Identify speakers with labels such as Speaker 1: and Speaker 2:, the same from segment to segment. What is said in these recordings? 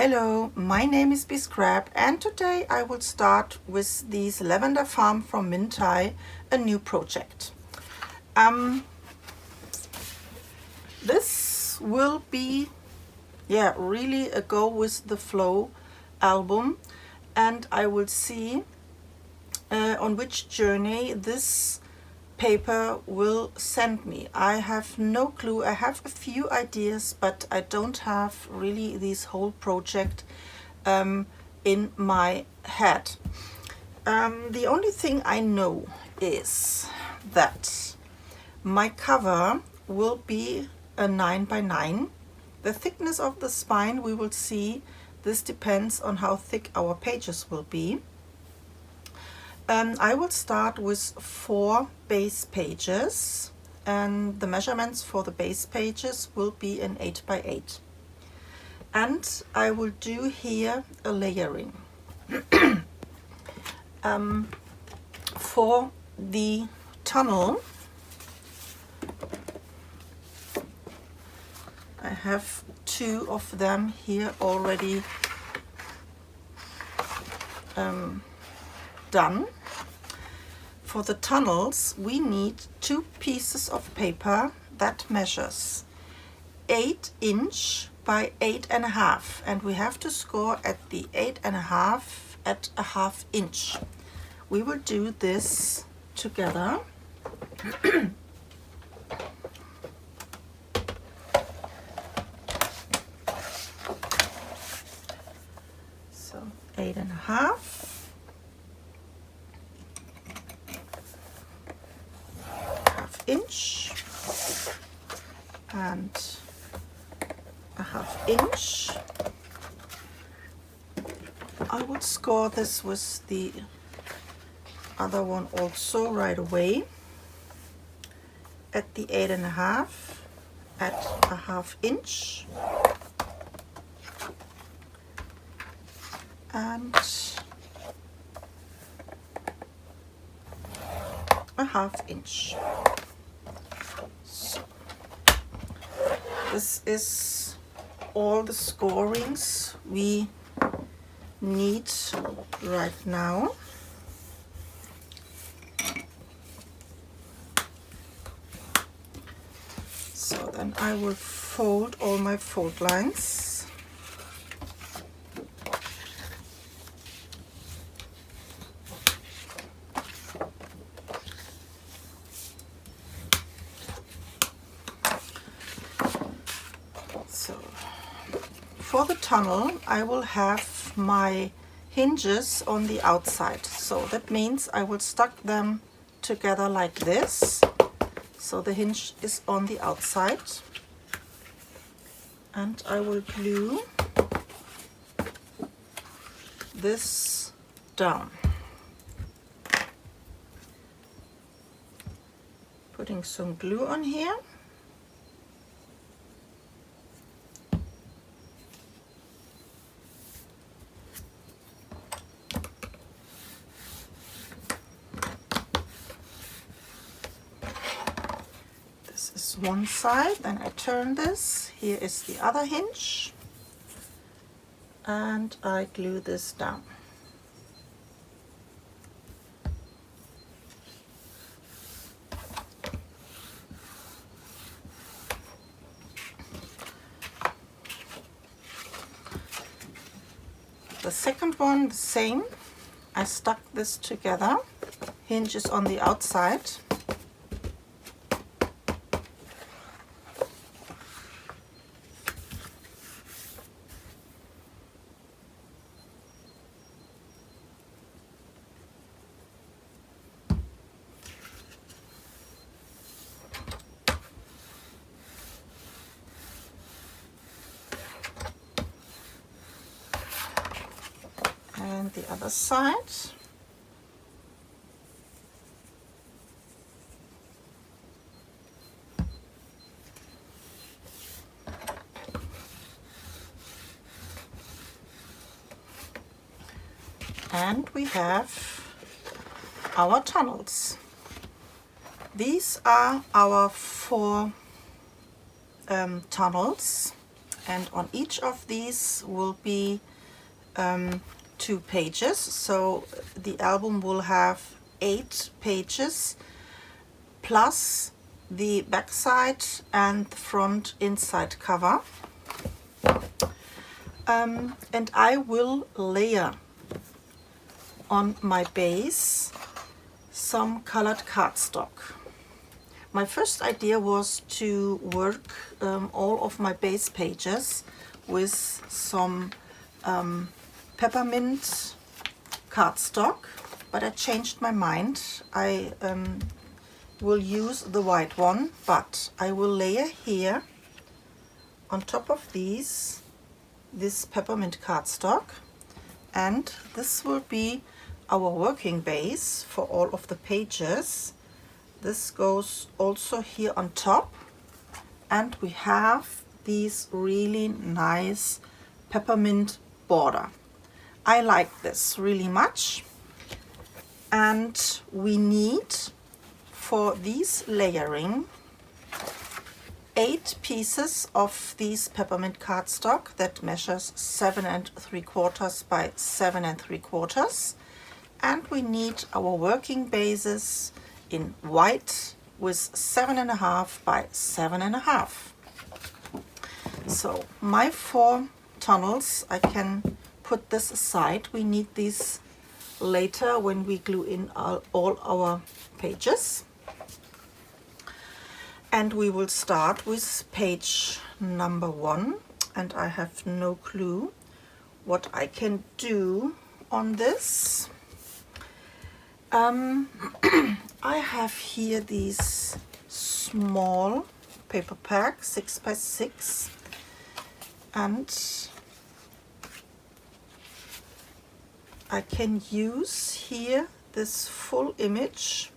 Speaker 1: Hello, my name is BeeScrap and today I will start with these lavender farm from Mintai, a new project. This will be really a go with the flow album, and I will see on which journey this paper will send me. I have no clue. I have a few ideas, but I don't have really this whole project in my head. The only thing I know is that my cover will be a 9 by 9. The thickness of the spine we will see. This depends on how thick our pages will be. I will start with 4 base pages, and the measurements for the base pages will be an 8 by 8. And I will do here a layering. For the tunnel, I have 2 of them here already done. For the tunnels we need 2 pieces of paper that measures 8 inch by 8.5, and we have to score at the 8.5 at a ½ inch. We will do this together. So 8.5. Inch and a ½ inch. I would score this with the other one also right away at the 8.5 at a ½ inch and a ½ inch. This is all the scorings we need right now. So then I will fold all my fold lines. For the tunnel, I will have my hinges on the outside. So that means I will stuck them together like this. So the hinge is on the outside. And I will glue this down. Putting some glue on here. This is one side, then I turn this. Here is the other hinge, and I glue this down. The second one, the same. I stuck this together. Hinge is on the outside. And the other side. And we have our tunnels. These are our 4 tunnels, and on each of these will be 2 pages, so the album will have 8 pages plus the back side and the front inside cover. And I will layer on my base some colored cardstock. My first idea was to work all of my base pages with some peppermint cardstock, but I changed my mind. I will use the white one, but I will layer here on top of this peppermint cardstock, and this will be our working base for all of the pages. This goes also here on top, and we have these really nice peppermint border. I like this really much, and we need for this layering 8 pieces of these peppermint cardstock that measures 7 3/4 by 7 3/4, and we need our working bases in white with 7.5 by 7.5. So my 4 tunnels, I can put this aside. We need these later when we glue in all our pages. And we will start with page number 1, and I have no clue what I can do on this. I have here these small paper pack 6 by 6, and I can use here this full image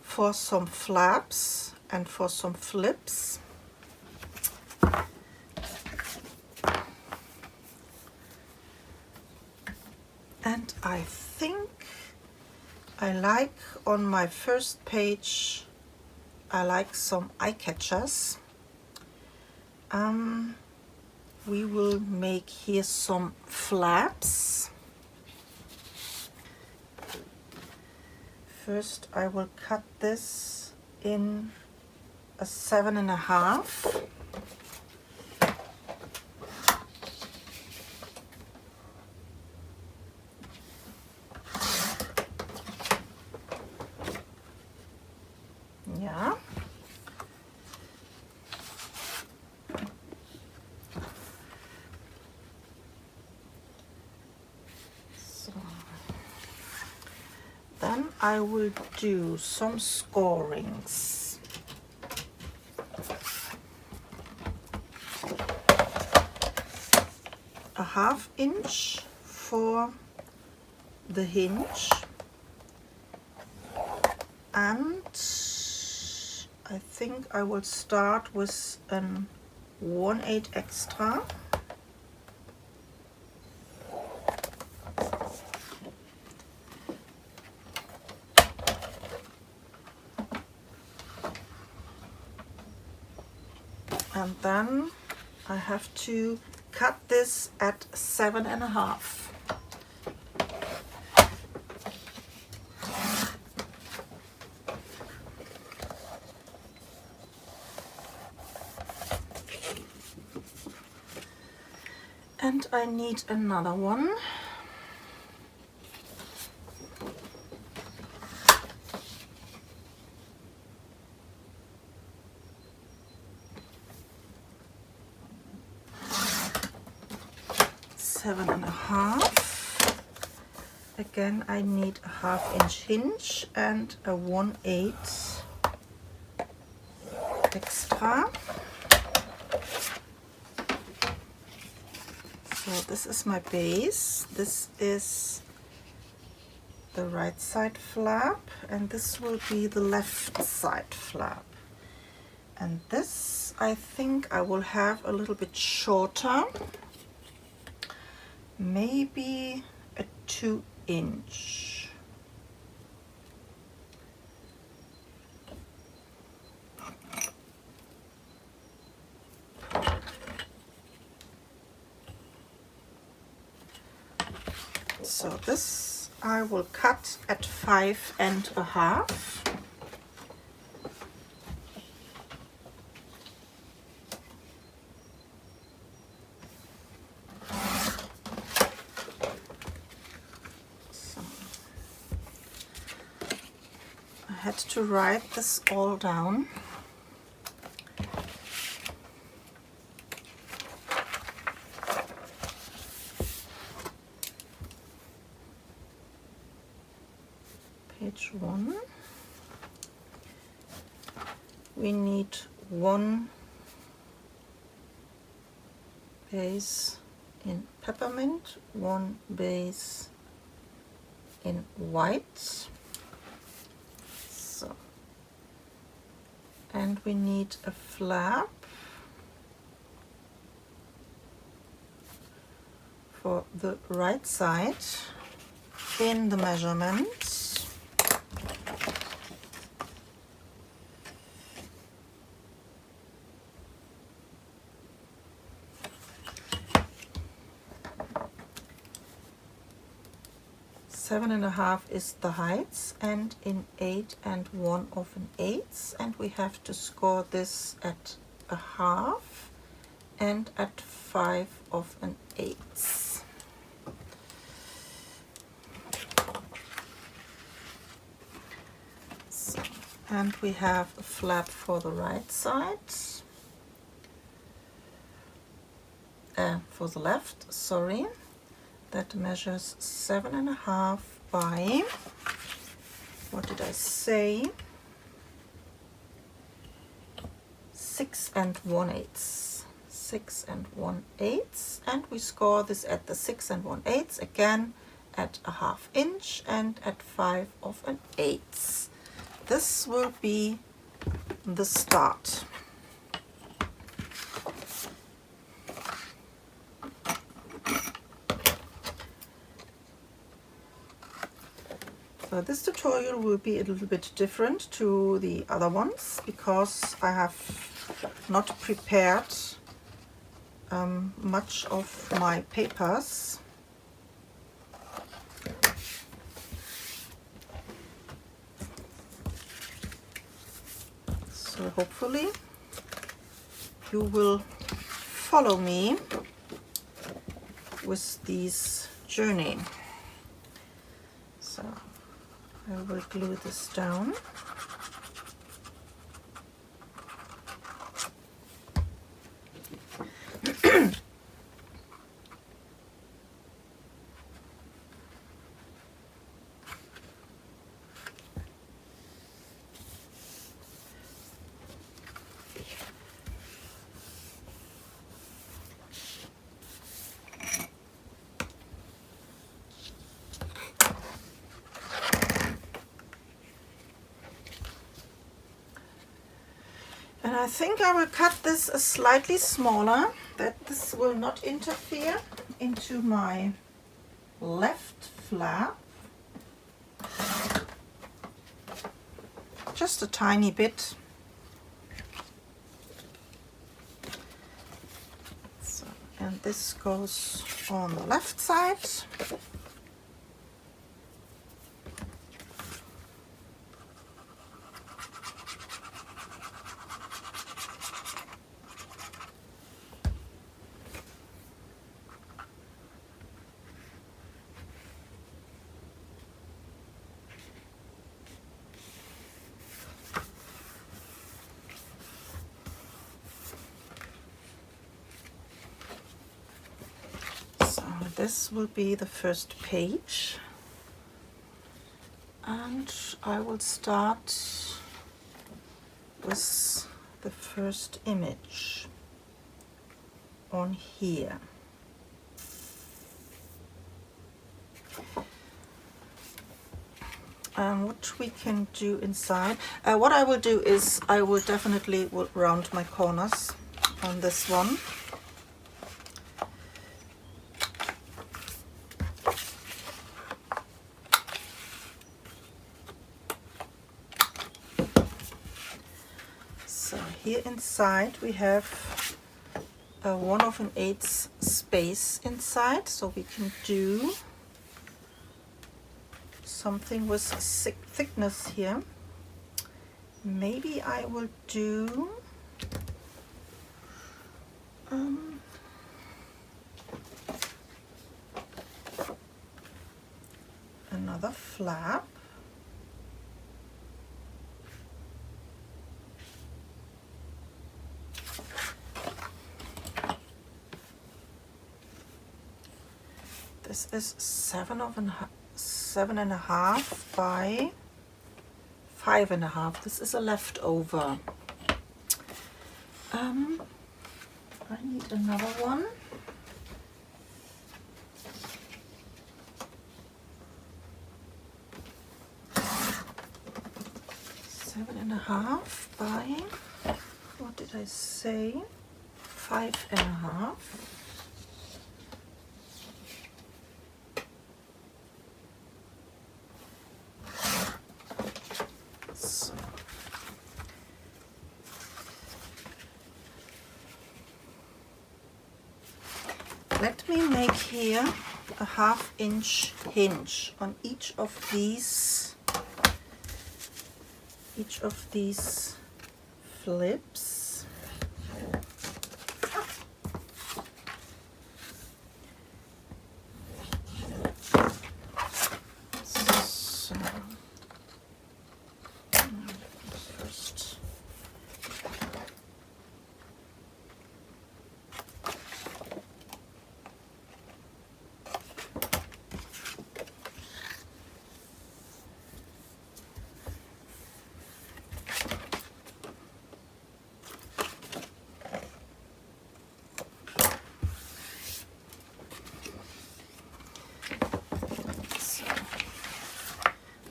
Speaker 1: for some flaps and for some flips. And I think I like on my first page, I like some eye catchers. We will make here some flaps. First I will cut this in a 7.5. Yeah. So then I will do some scorings. A 1/2 inch for the hinge, and I think I will start with an 1/8 extra. And then I have to cut this at 7.5. And I need another one. Seven and a half. Again, I need a 1/2 inch hinge and a 1/8 extra. So this is my base. This is the right side flap, and this will be the left side flap. And this, I think I will have a little bit shorter. Maybe a 2 inch. So this I will cut at 5.5. So I had to write this all down. Page 1. We need 1 base in peppermint, 1 base in white. So, and we need a flap for the right side in the measurements. 7.5 is the height, and in 8 1/8, and we have to score this at 1/2 and at 5/8. So, and we have a flap for the right side, for the left, sorry. That measures 7.5 by, what did I say, 6 1/8. 6 1/8, and we score this at the 6 1/8 again at 1/2 inch and at 5/8. This will be the start. So this tutorial will be a little bit different to the other ones because I have not prepared much of my papers. So hopefully you will follow me with this journey. So I will glue this down. And I think I will cut this slightly smaller, that this will not interfere into my left flap. Just a tiny bit. So, and this goes on the left side. This will be the first page, and I will start with the first image on here. What we can do inside, what I will do is I will definitely round my corners on this one. So here inside we have a 1/8 space inside, so we can do something with thickness here. Maybe I will do another flap. This is 7.5 by 5.5. This is a leftover. I need another one. Seven and a half by, what did I say? 5.5. So let me make here a 1/2 inch hinge on each of these flips. So first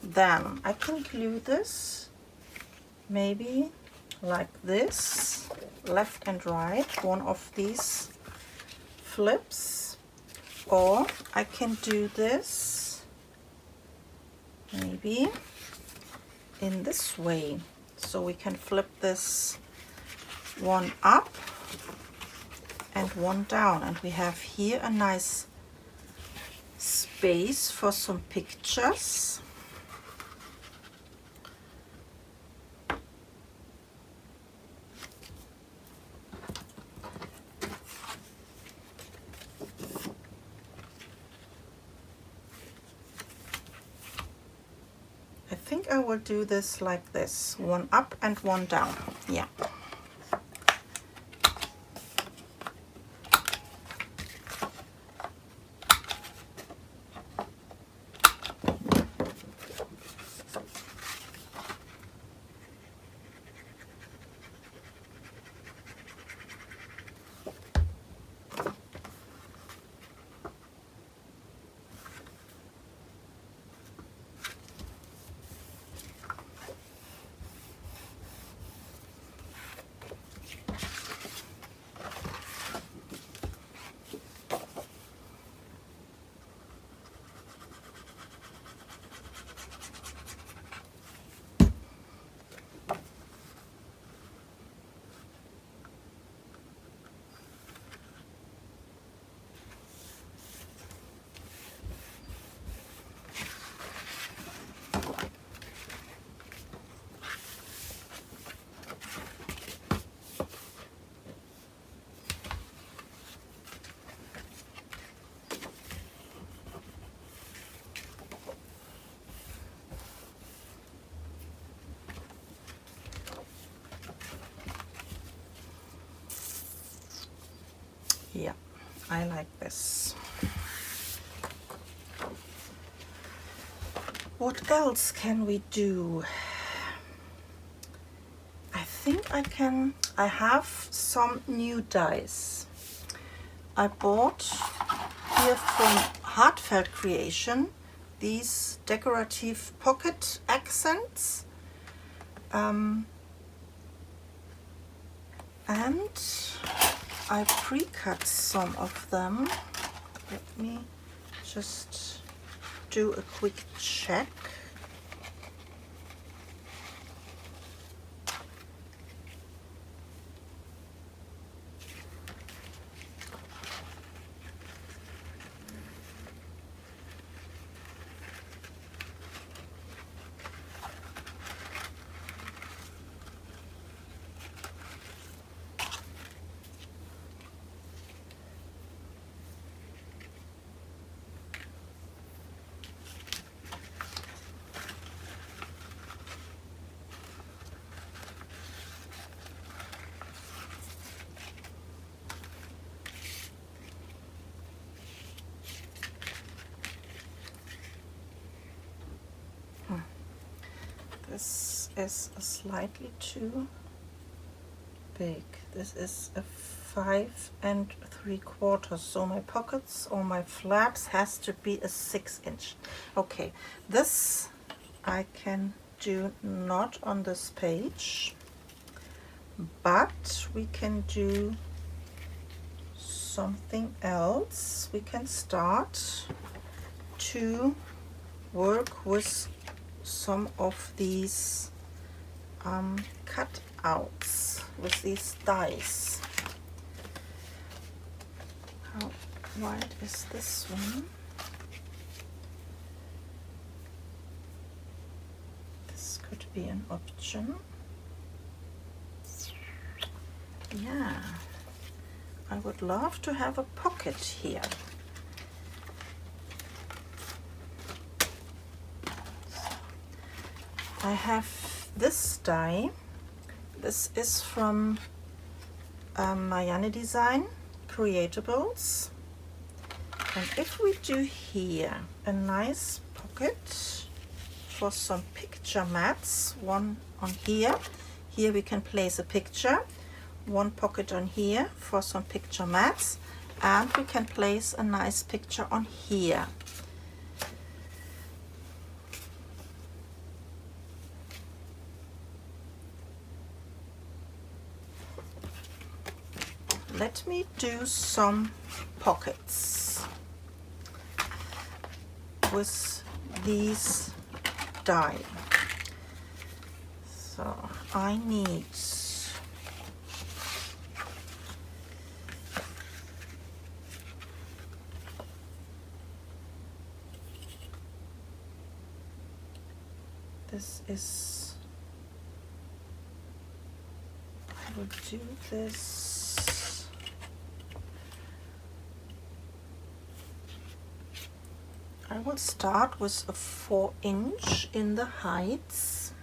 Speaker 1: then I can glue this maybe like this, left and right, one of these flips, or I can do this maybe in this way. So we can flip this one up and one down, and we have here a nice space for some pictures. I think I will do this like this, one up and one down. Yeah. Yeah, I like this. What else can we do? I think I have some new dies. I bought here from Heartfelt Creation these decorative pocket accents. And I pre-cut some of them. Let me just do a quick check. This is slightly too big. This is a 5 3/4, so my pockets or my flaps has to be a 6-inch. Okay, this I can do not on this page, but we can do something else. We can start to work with some of these cutouts with these dies. How wide is this one? This could be an option. Yeah, I would love to have a pocket here. I have this die. This is from Marianne Design Creatables, and if we do here a nice pocket for some picture mats, one on here we can place a picture, one pocket on here for some picture mats, and we can place a nice picture on here. Let me do some pockets with these die. So I need this is, I will do this. I will start with a 4-inch in the heights.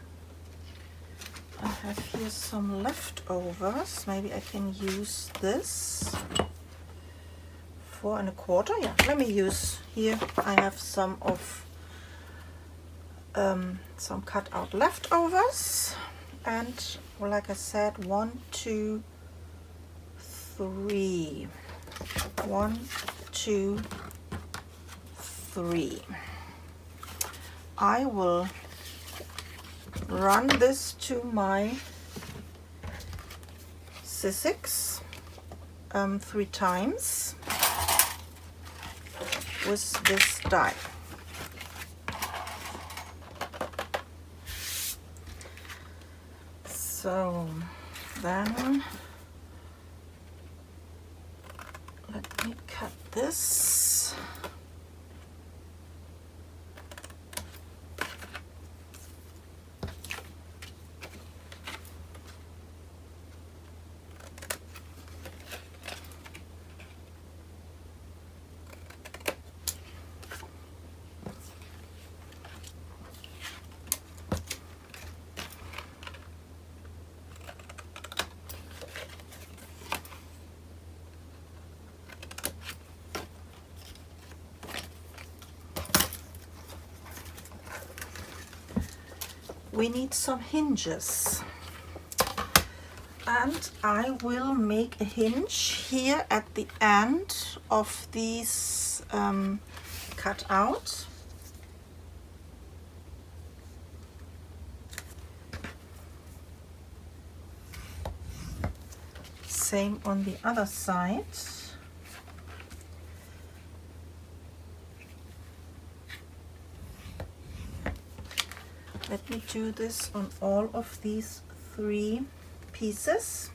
Speaker 1: I have here some leftovers. Maybe I can use this. 4 1/4. Yeah, let me use here. I have some of some cut out leftovers, and well, like I said, 1 2 3. 1 2 3. I will run this to my Sizzix 3 times with this die. So then let me cut this. We need some hinges, and I will make a hinge here at the end of these cut out. Same on the other side. Let me do this on all of these 3 pieces.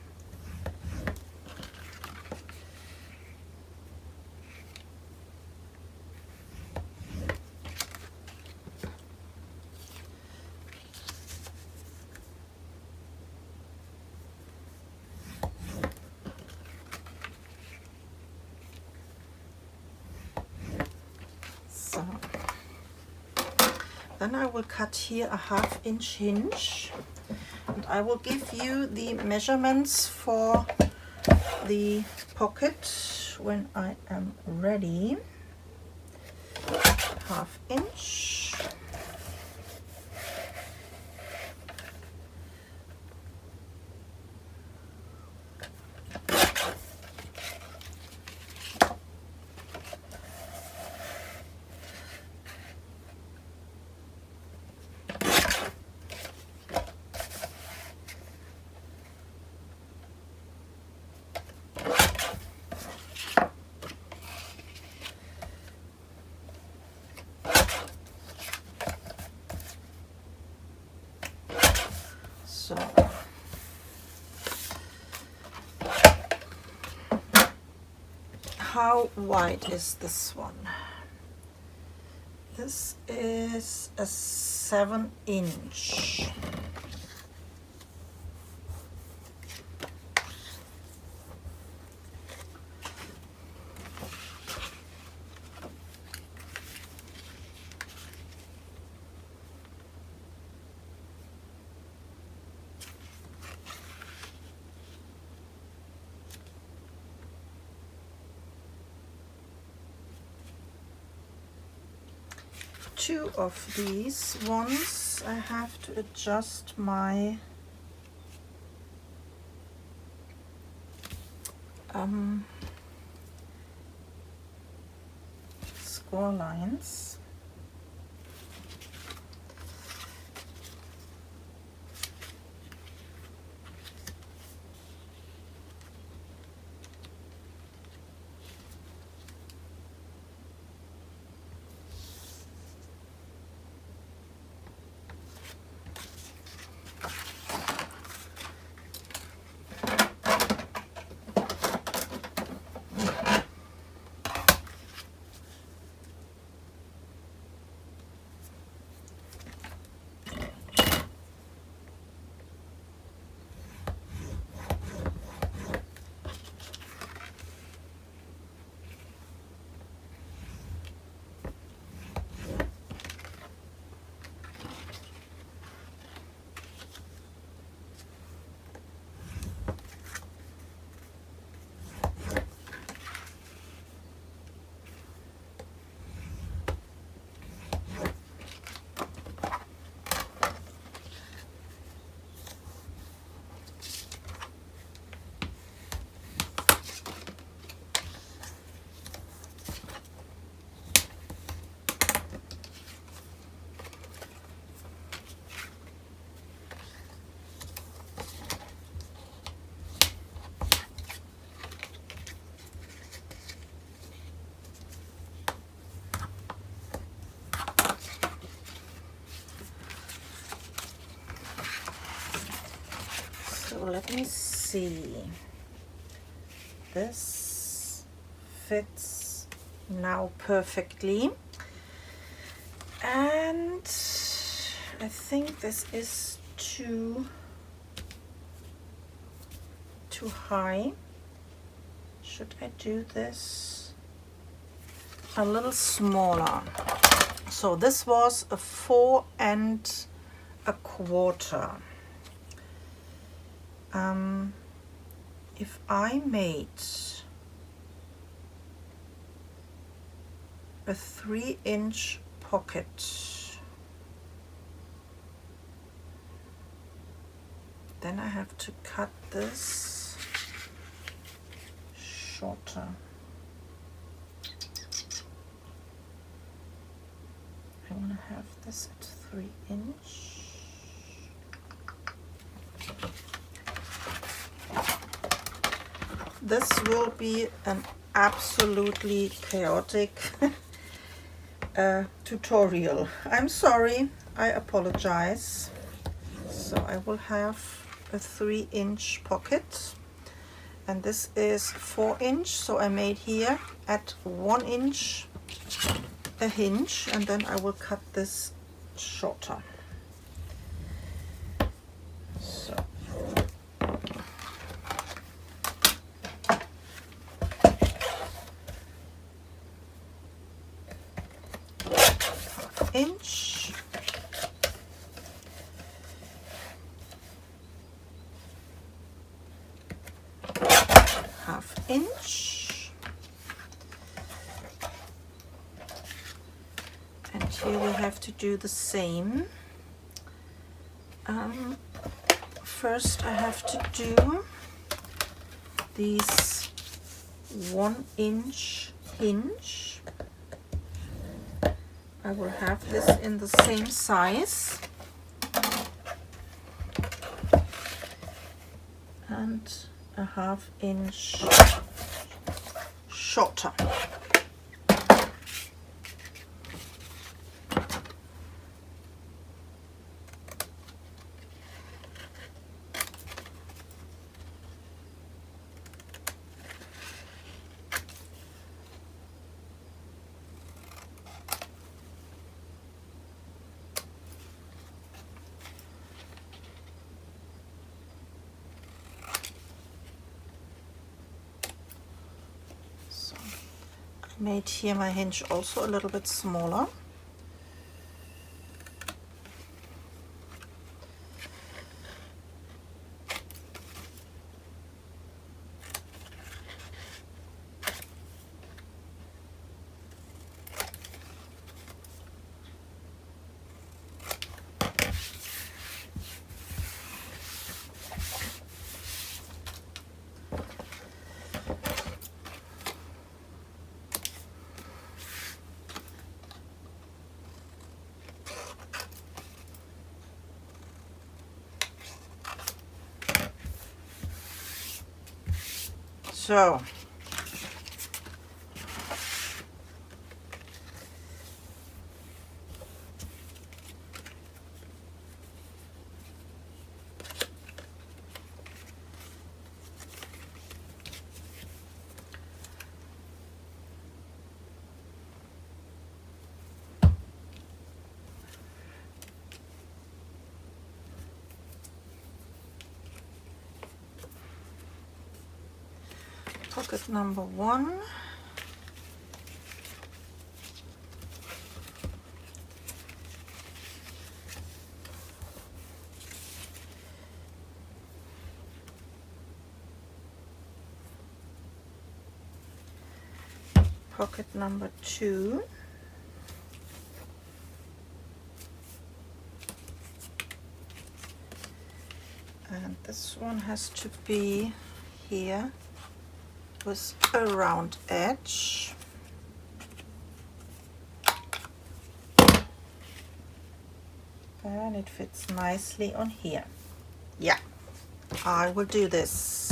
Speaker 1: So then I will cut here a 1/2 inch hinge, and I will give you the measurements for the pocket when I am ready. 1/2 inch, how wide is this one? This is a 7-inch. Two of these ones I have to adjust my score lines. So let me see. This fits now perfectly. And I think this is too high. Should I do this a little smaller? So this was a 4 1/4. If I made a 3-inch pocket, then I have to cut this shorter. I want to have this at 3-inch. This will be an absolutely chaotic tutorial. I'm sorry, I apologize. So I will have a 3-inch pocket, and this is 4-inch, so I made here at 1 inch a hinge, and then I will cut this shorter. So inch, half-inch, and here we have to do the same. First I have to do these 1-inch hinge. I will have this in the same size and a 1/2 inch shorter. made here my hinge also a little bit smaller. So pocket number 1. Pocket number 2. And this one has to be here with a round edge. And it fits nicely on here. Yeah, I will do this.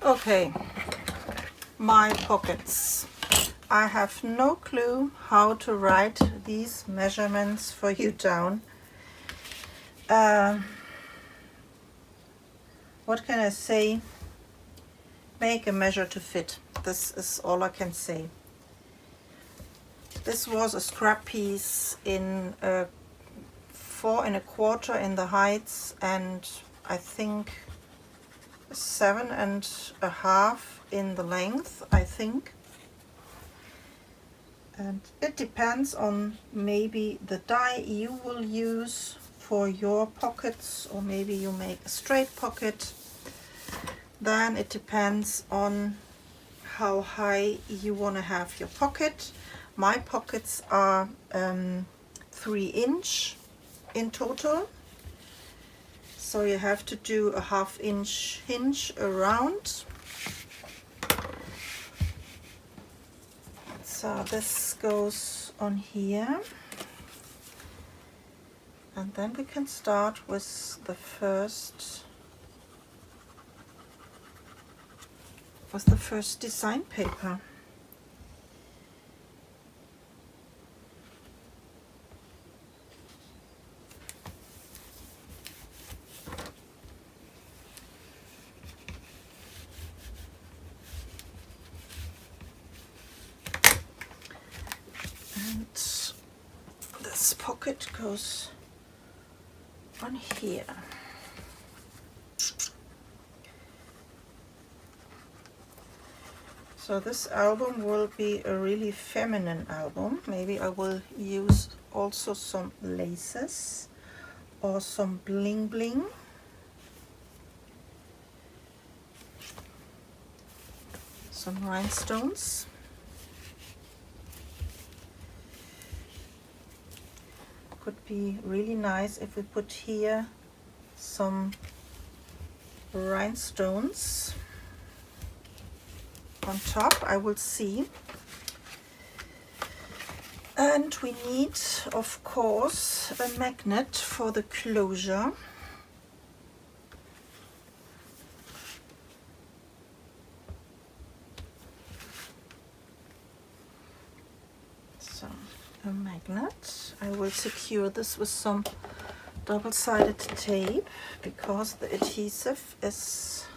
Speaker 1: Okay, my pockets. I have no clue how to write these measurements for you down. What can I say? Make a measure to fit. This is all I can say. This was a scrap piece in 4 1/4 in the heights, and I think 7 1/2 in the length, I think. And it depends on maybe the die you will use for your pockets, or maybe you make a straight pocket. Then it depends on how high you want to have your pocket. My pockets are 3 inch in total. So you have to do a 1/2 inch hinge around. So this goes on here. And then we can start with the first design paper. And this pocket goes on here. So this album will be a really feminine album. Maybe I will use also some laces or some bling bling. Some rhinestones. Could be really nice if we put here some rhinestones on top. I will see. And we need, of course, a magnet for the closure. So, a magnet. I will secure this with some double-sided tape because the adhesive is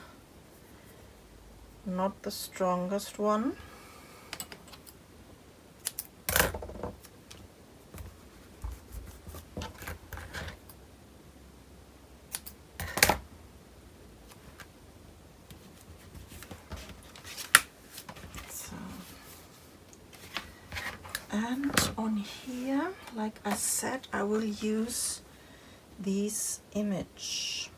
Speaker 1: not the strongest one. So, and on here, like I said, I will use these image.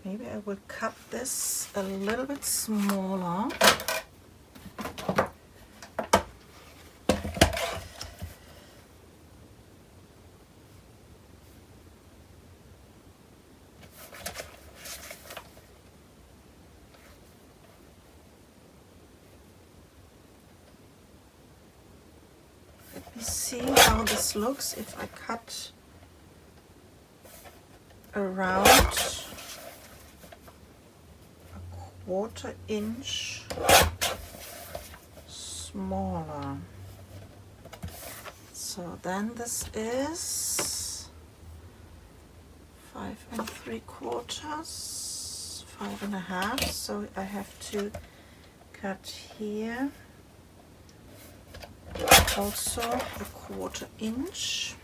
Speaker 1: Maybe I will cut this a little bit smaller. Let me see how this looks if I cut around a 1/4 inch smaller. So then this is 5 3/4, 5 1/2. So I have to cut here also a 1/4 inch.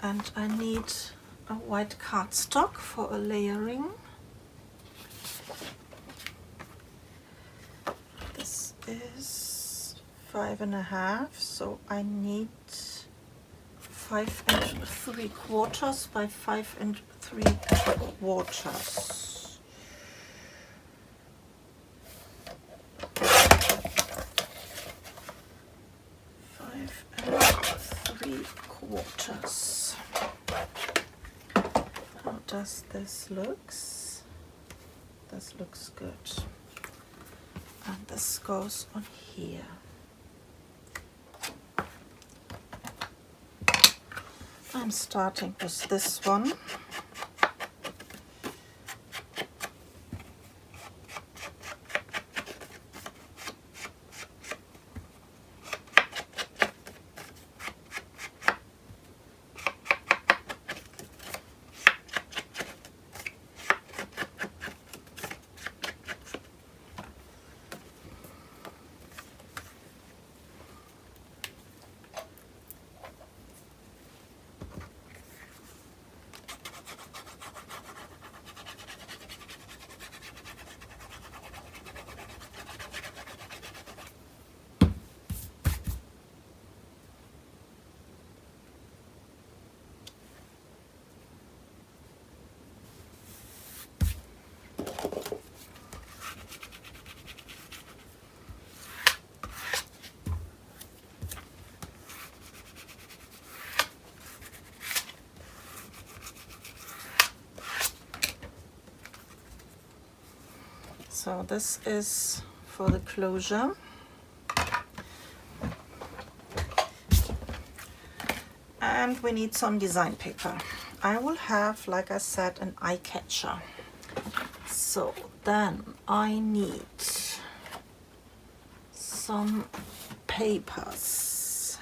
Speaker 1: And I need a white cardstock for a layering. This is 5 1/2, so I need 5 3/4 by 5 3/4. How does this looks? This looks good. And this goes on here. I'm starting with this one. So this is for the closure. And we need some design paper. I will have, like I said, an eye catcher. So then I need some papers.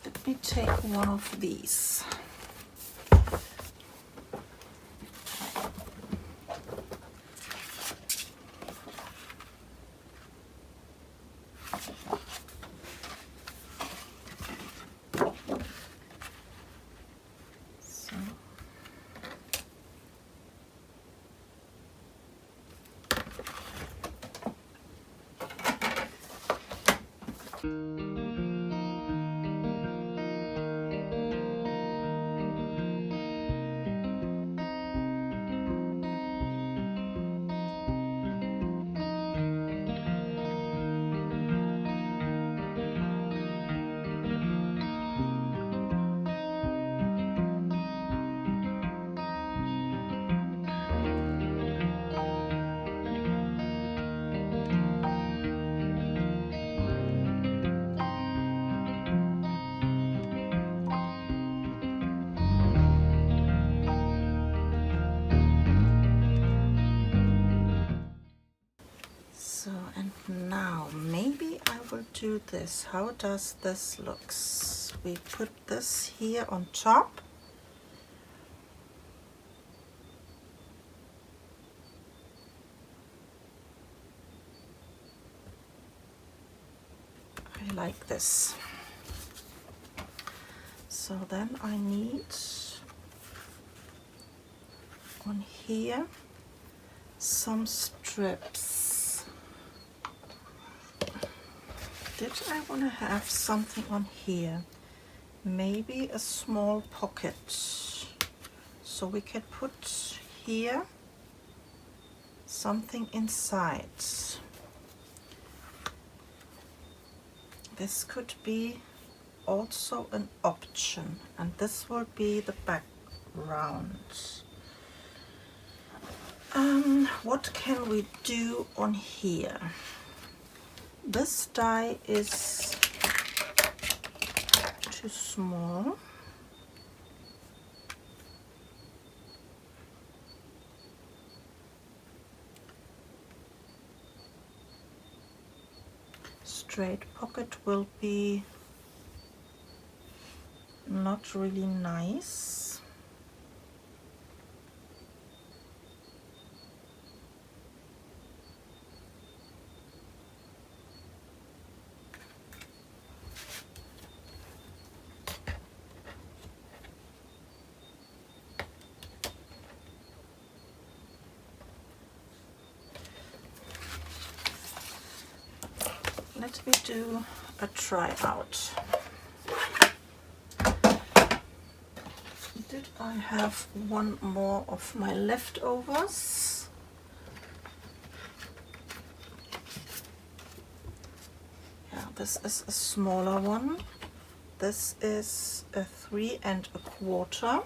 Speaker 1: Let me take one of these. So, and now maybe I will do this. How does this look? We put this here on top. I like this. So then I need on here some strips. Did I want to have something on here? Maybe a small pocket. So we can put here something inside. This could be also an option, and this will be the background. What can we do on here? This die is too small. Straight pocket will be not really nice. Let me do a tryout. Did I have one more of my leftovers? Yeah, this is a smaller one. This is a 3 1/4.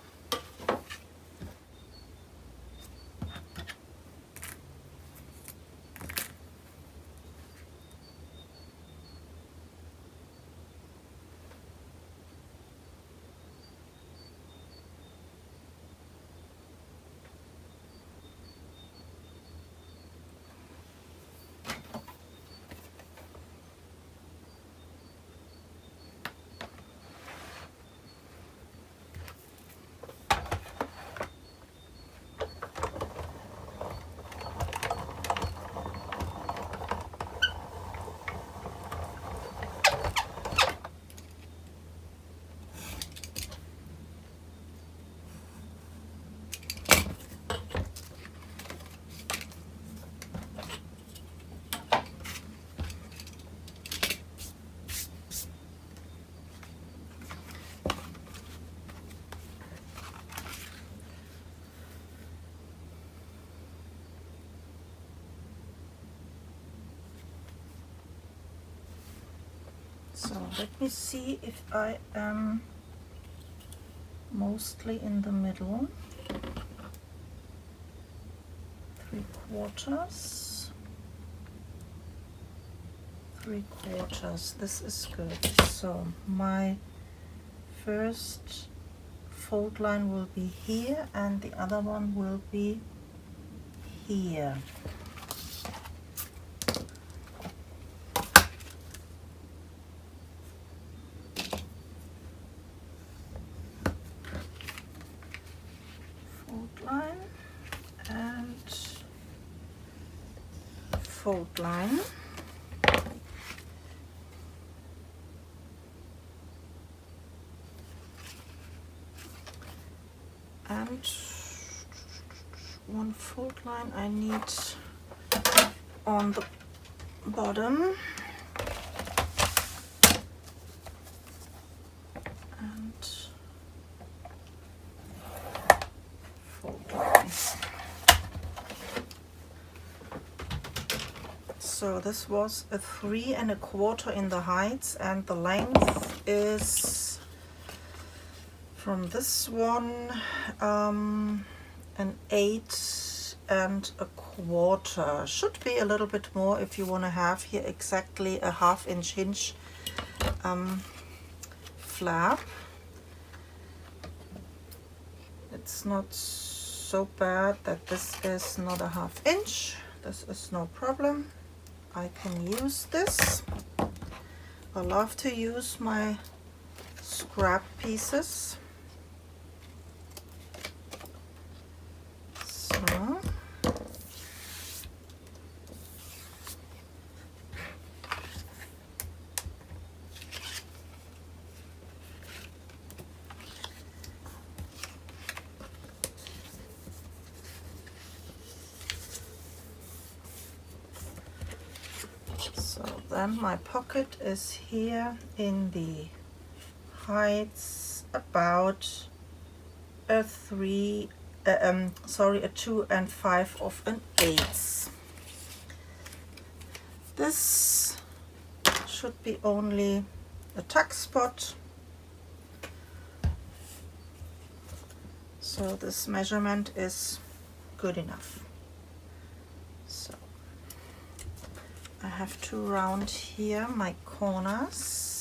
Speaker 1: So let me see if I am mostly in the middle. 3/4, 3/4. This is good. So my first fold line will be here and the other one will be here. Fold line and fold line. And one fold line I need on the bottom. And fold line. So this was a 3 1/4 in the height, and the length is from this one an 8 1/4. Should be a little bit more if you want to have here exactly a 1/2 inch flap. It's not so bad that this is not a 1/2 inch. This is no problem. I can use this. I love to use my scrap pieces. So then my pocket is here in the heights about a 2 5/8. This should be only a tuck spot, so this measurement is good enough. So I have to round here my corners.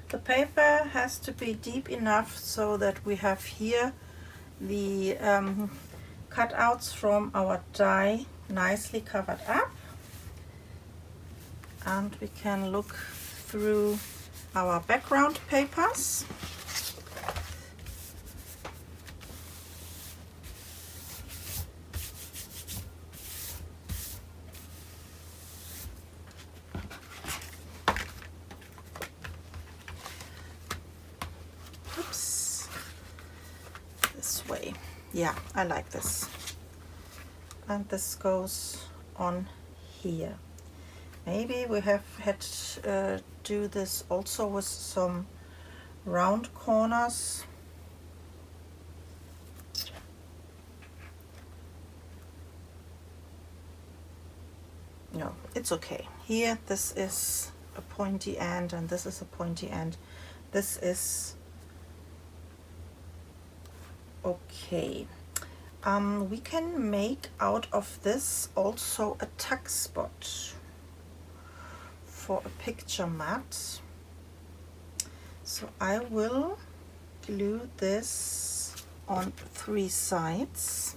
Speaker 1: The paper has to be deep enough so that we have here the cutouts from our die nicely covered up, and we can look through our background papers. Yeah, I like this. And this goes on here. Maybe we have had do this also with some round corners. No, it's okay. Here this is a pointy end and this is a pointy end. This is okay. We can make out of this also a tuck spot for a picture mat. So I will glue this on 3 sides.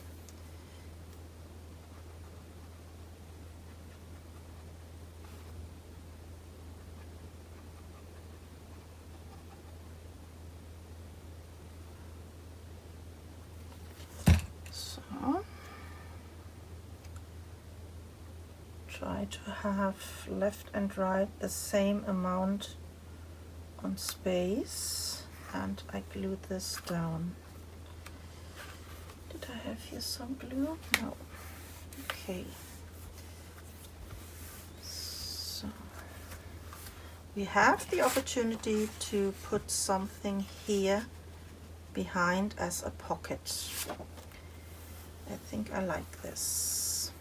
Speaker 1: Try to have left and right the same amount on space, and I glue this down. Did I have here some glue? No. Okay. So we have the opportunity to put something here behind as a pocket. I think I like this.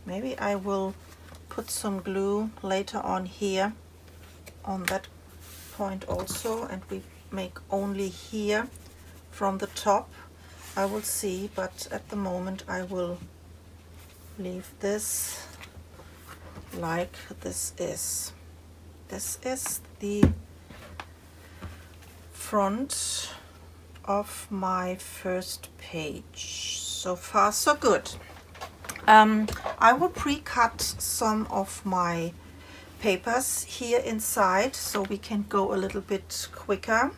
Speaker 1: Maybe I will put some glue later on here on that point also, and we make only here from the top. I will see, but at the moment I will leave this like this is. This is the front of my first page. So far so good. I will pre-cut some of my papers here inside so we can go a little bit quicker.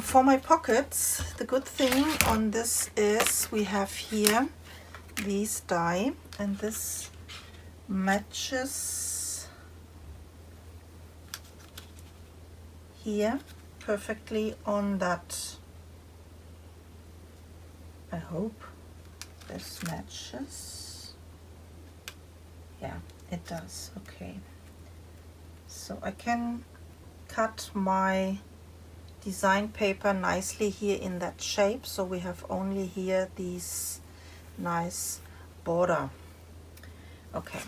Speaker 1: For my pockets, the good thing on this is we have here these die, and this matches here perfectly on that. I hope this matches. Yeah, it does. Okay, so I can cut my design paper nicely here in that shape, so we have only here these nice border. Okay,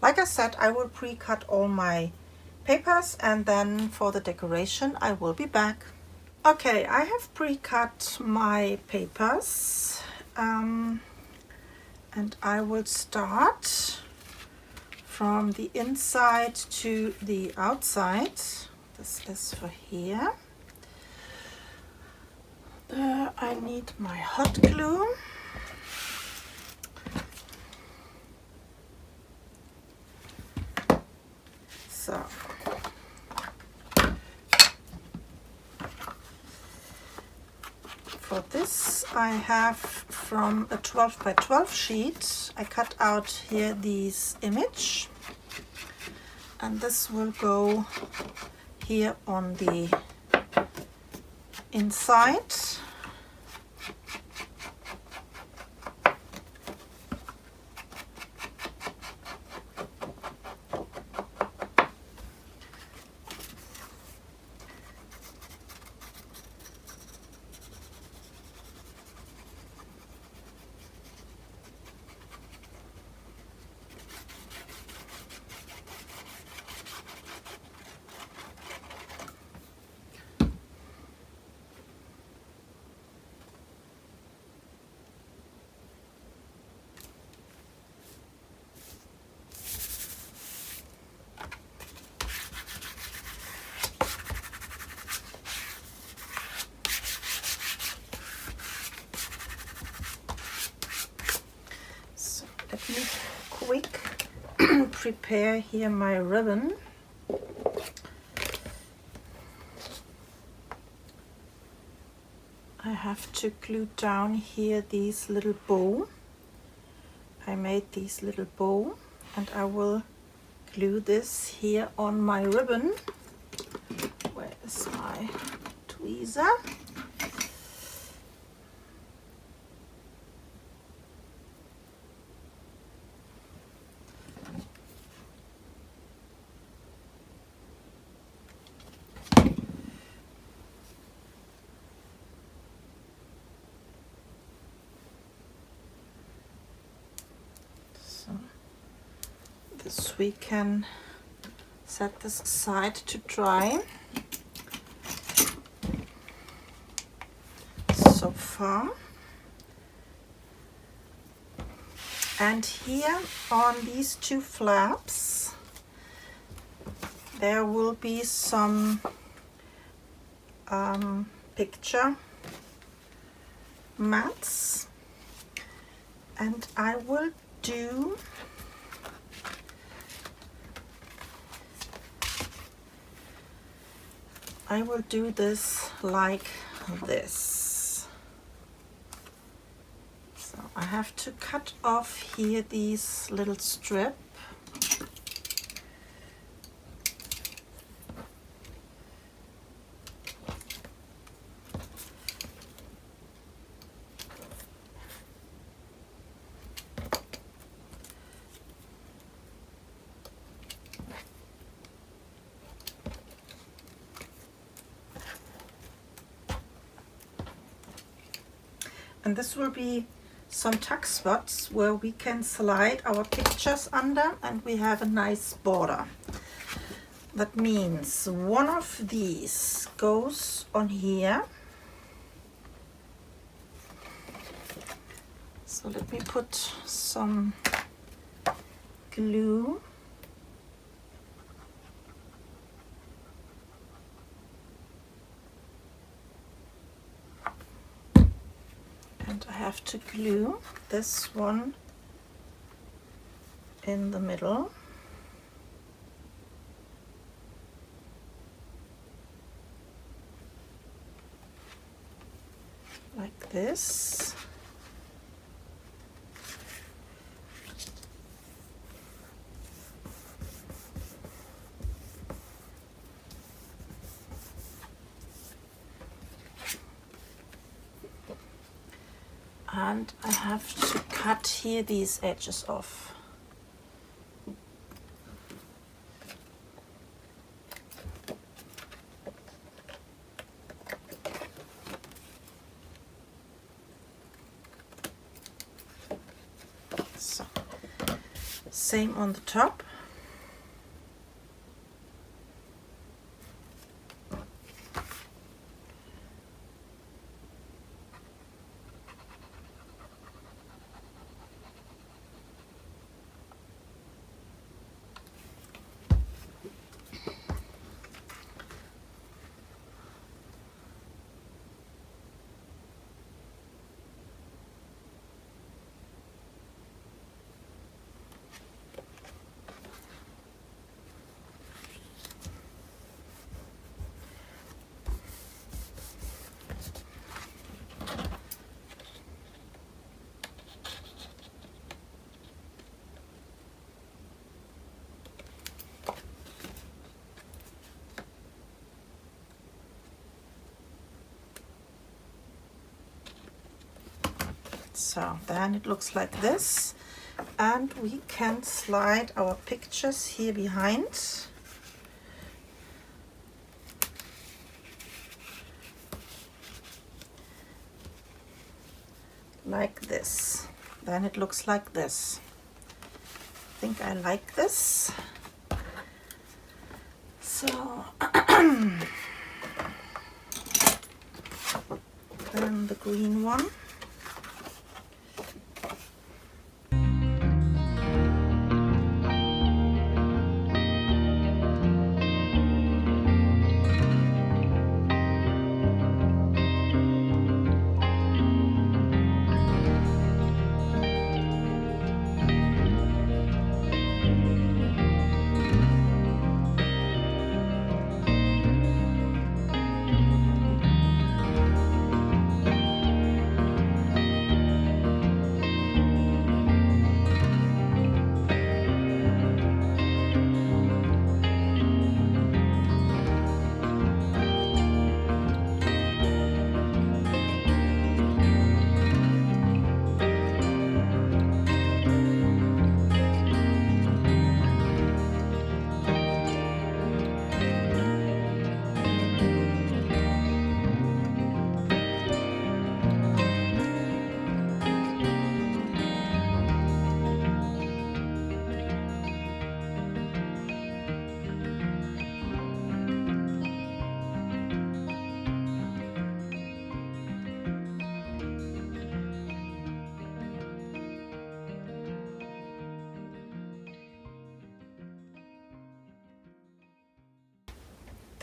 Speaker 1: like I said, I will pre-cut all my papers, and then for the decoration I will be back. Okay, I have pre-cut my papers, and I will start from the inside to the outside. This is for here. I need my hot glue. So for this I have from a 12 by 12 sheet, I cut out here these image, and this will go here on the inside. Let me quick prepare here my ribbon. I have to glue down here these little bow. I made these little bow, and I will glue this here on my ribbon. Where is my tweezer? This we can set this aside to dry. So far. And here on these two flaps there will be some picture mats, and I will do this like this. So I have to cut off here these little strip. And this will be some tuck spots where we can slide our pictures under, and we have a nice border. That means one of these goes on here. So let me put some glue. And I have to glue this one in the middle. Like this. And I have to cut here these edges off. So, same on the top. So then it looks like this, and we can slide our pictures here behind. Like this. Then it looks like this. I think I like this. So then the green one.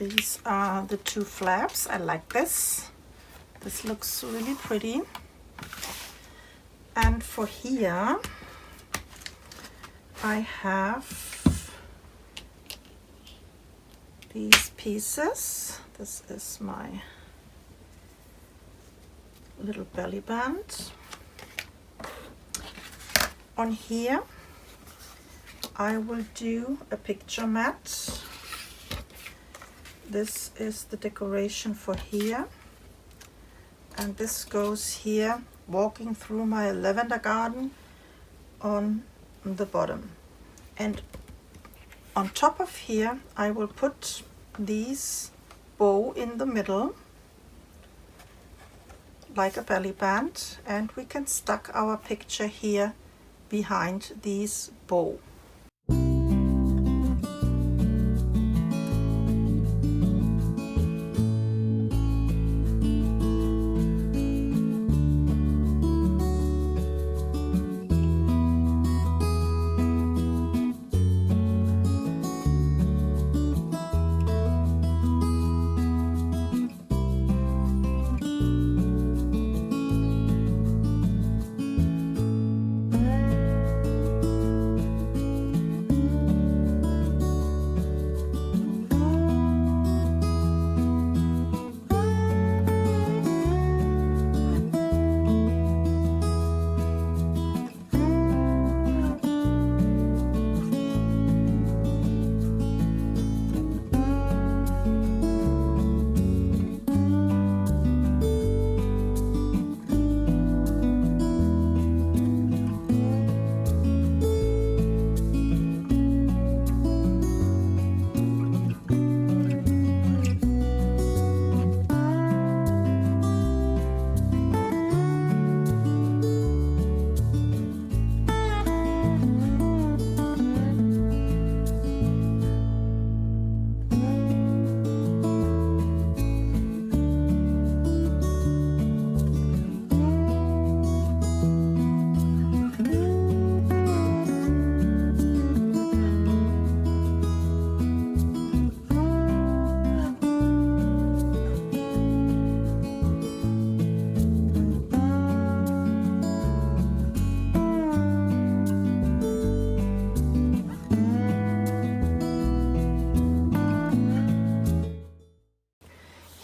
Speaker 1: These are the two flaps. I like this. This looks really pretty. And for here, I have these pieces. This is my little belly band. On here, I will do a picture mat. This is the decoration for here, and this goes here, walking through my lavender garden on the bottom. And on top of here, I will put these bow in the middle, like a belly band, and we can stuck our picture here behind these bow.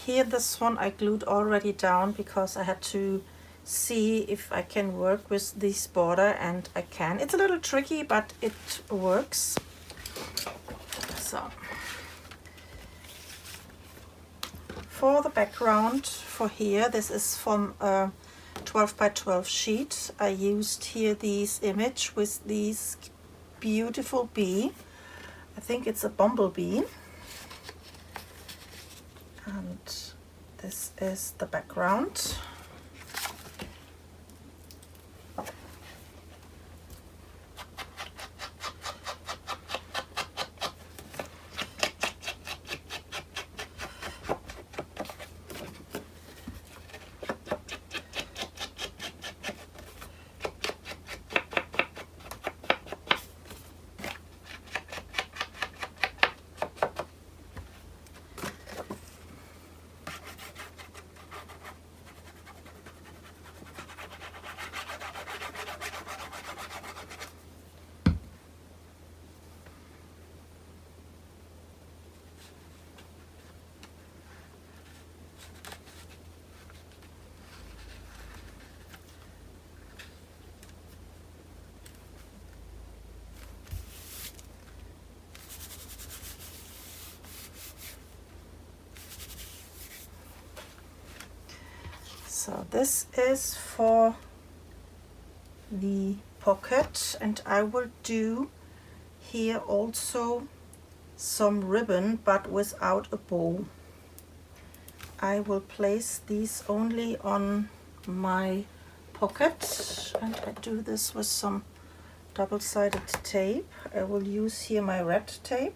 Speaker 1: Here, this one I glued already down because I had to see if I can work with this border, and I can. It's a little tricky, but it works. So, for the background for here, this is from a 12 by 12 sheet. I used here this image with these beautiful bee. I think it's a bumblebee. And this is the background. So this is for the pocket, and I will do here also some ribbon, but without a bow. I will place these only on my pocket, and I do this with some double-sided tape. I will use here my red tape.